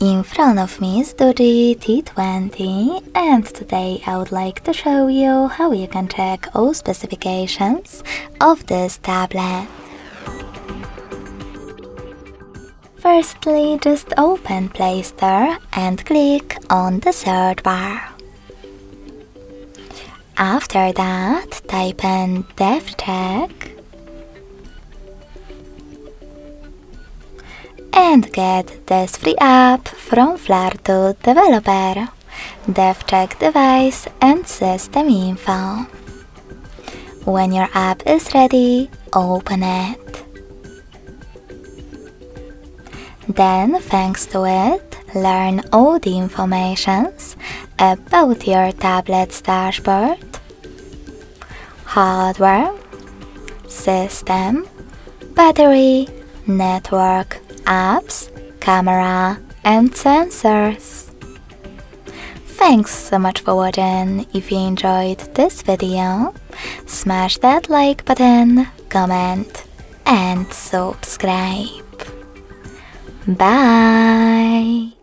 In front of me is DOOGEE T20, and today I would like to show you how you can check all specifications of this tablet. Firstly, just open Play Store and click on the search bar. After that, type in DevCheck and get this free app from Flartu developer, DevCheck device and system info. When your app is ready, open it. Then, thanks to it, learn all the informations about your tablet's dashboard, hardware, system, battery, network, apps, camera, and sensors. Thanks so much for watching. If you enjoyed this video, smash that like button, comment, and subscribe. Bye!